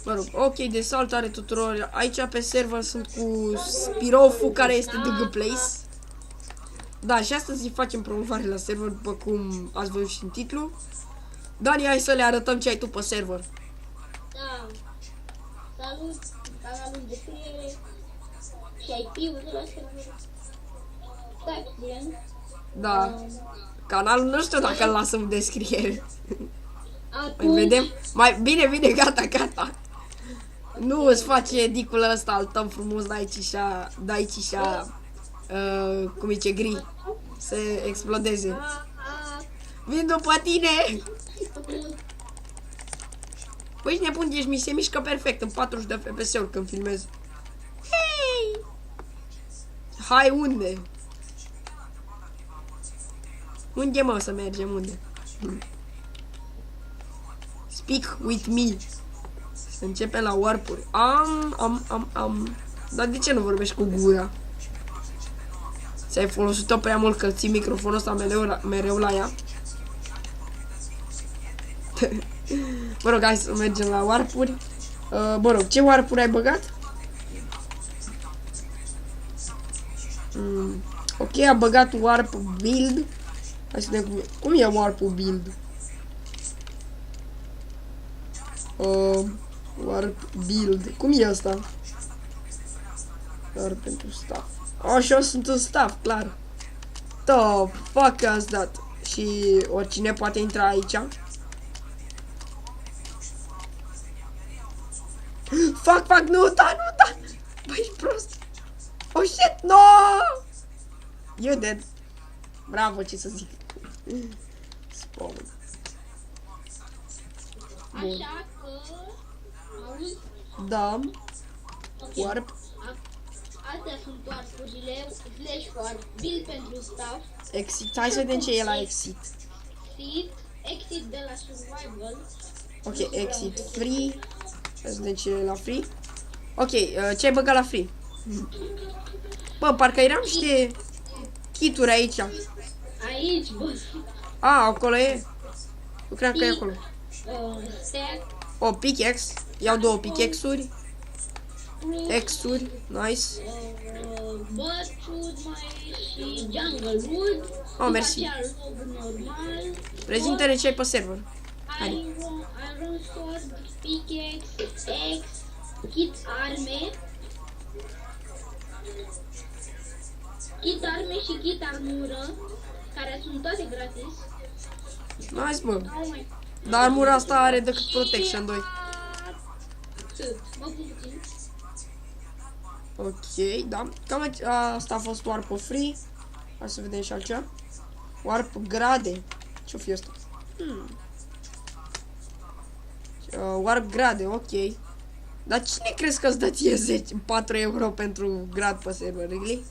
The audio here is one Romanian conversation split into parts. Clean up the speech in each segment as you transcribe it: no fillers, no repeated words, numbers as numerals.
Mă rog, ok, de salutare tuturor. Aici pe server sunt cu Spirofu, care este The Place. Da, și astăzi facem promovare la server, după cum ați văzut și în titlu. Dani, hai să le arătăm ce ai tu pe server. Da. Salut, canalul de descriere și IP-ul de la server. Da. Canalul nu știu dacă îl lasă în descriere. Mai Atunci, vedem? Mai bine, gata. Nu îți face edicul ăsta al tău frumos, dai cișa, cum zice, gri. Să explodeze. Vin după tine! Păi ești nebun, mi se mișcă perfect în 40 de FPS-uri când filmez. Hei! Hai, unde? Unde mă să mergem, unde? Speak with me. Să începem la warp-uri. Dar de ce nu vorbești cu gura? Ți-ai folosit-o prea mult că ții microfonul ăsta mereu la ea? Mă rog, hai să mergem la warp-uri. Mă rog, ce warp-uri ai băgat? Ok, a băgat warp build. Hai să vedem cum e warp-ul build. Warp build. Cum e asta? Doar pentru staff. Și eu sunt un staff, clar. The fuck ați dat? Și oricine poate intra aici? Fac, nu, da! Băi, ești prost! Oh shit, no! You dead. Bravo, ce să zic. Spawn. așa că, auzi, Da. Warp. astea sunt warp-urile, /warp, build pentru staff, Exit. Hai să vedem ce e la exit. exit de la survival, Ok, exit free. Hai să vedem ce e la free. Ok, ce ai băgat la free? Bă, parcă eram niște kituri aici. aici, bă, Acolo e. Eu cream că e acolo. stack, O, pickaxe. Iau 2 pickaxe-uri. X-uri. Nice. bățuri mai și jungle wood, Oh, mersi. log normal, Prezintă-ne ce ai pe server. iron sword, pickaxe, X, kit arme și kit armură, care sunt toate gratis. Nice, bă. Oh my. Dar armura asta are decât Protection 2. Mă puțin. Ok, da. Cam asta a fost warp free. Hai să vedem și altceva. Warp grade. Ce-o fi asta? Warp grade, ok. Dar cine crezi că îți dă ție 4 euro pentru grad pe server, really?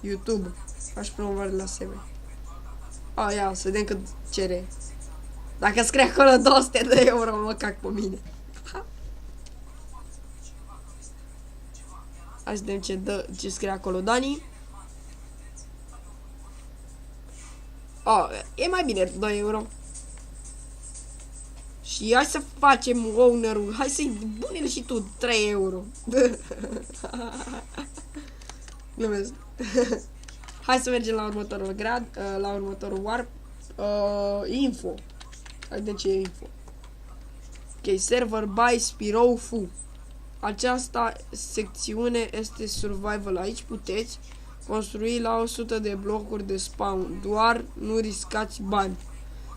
YouTube. Faci promovare la server. Ia, să vedem cât cere. Dacă scrie acolo 200 de euro, mă cac pe mine. Hai să vedem ce scrie acolo Dani. E mai bine 2 euro. Și hai să facem owner-ul. Hai să-i pune-l și tu 3 euro. Glumesc. Hai să mergem la următorul grad, la următorul warp. Info. Hai de ce e info. Ok, server by Spirofu. Această secțiune este survival. Aici puteți construi la 100 de blocuri de spawn. Doar nu riscați bani.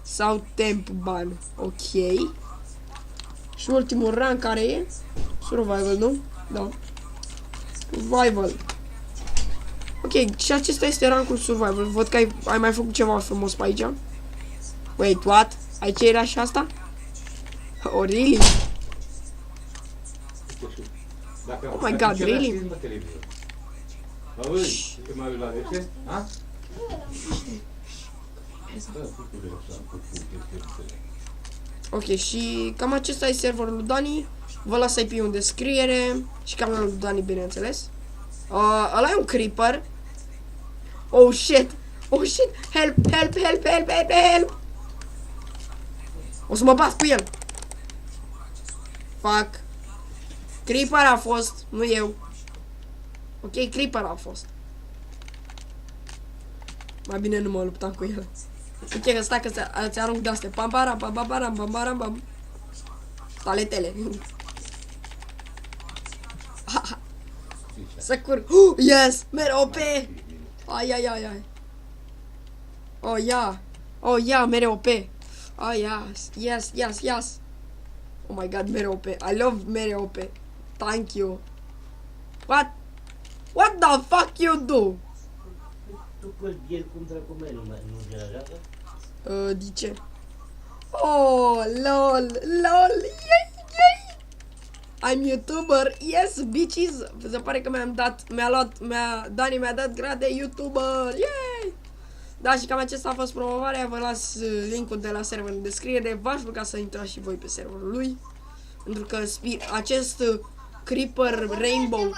Sau temp bani. Ok. Și ultimul rank care e? Survival, nu? Da. Survival. Ok, și acesta este rankul survival. Văd că ai mai făcut ceva frumos pe aici. Wait, what? Aici era și asta? Oh, really? Oh my god, really? Ok, și cam acesta e serverul lui Dani. Vă las IP-ul în descriere. Și canalul lui Dani, bineînțeles. Ăla e un creeper. Oh shit! Oh shit! Help! O să mă bat cu el! Fuck. Creeper a fost, nu eu. Ok, Creeper a fost. Mai bine nu mă luptam cu el. Ok, că stai că ți arunc de-astea. Pam, param, pam, pam, param, pam, param, pam. Taletele. Să cur. Yes! Mereu OP! Ai, ai, ai, ai. Oh, yeah. Oh, yeah, mereu OP. Oh, yes. Yes, yes, yes. Oh my god, mereu OP. I love mereu OP. Thank you. What? What the fuck you do? Tu cu el cum dracu mai nu deranjează? De ce? Oh, lol, lol, yay, yay! I'm YouTuber, yes, bitches! Se pare că Dani mi-a dat grad de YouTuber, yay! Da, și cam acesta a fost promovarea, vă las linkul de la server în descriere, v-aș ruga să intrați și voi pe serverul lui, pentru că acest Creeper Rainbow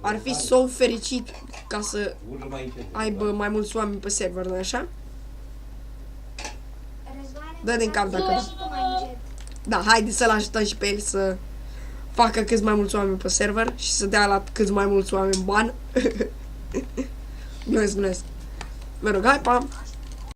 ar fi so fericit ca să aibă mai mulți oameni pe server, nu așa? Dă din cap dacă da. Da, haide să-l ajutăm și pe el să facă câți mai mulți oameni pe server și să dea la câți mai mulți oameni bani. Glumesc. Mă rog, hai, pam!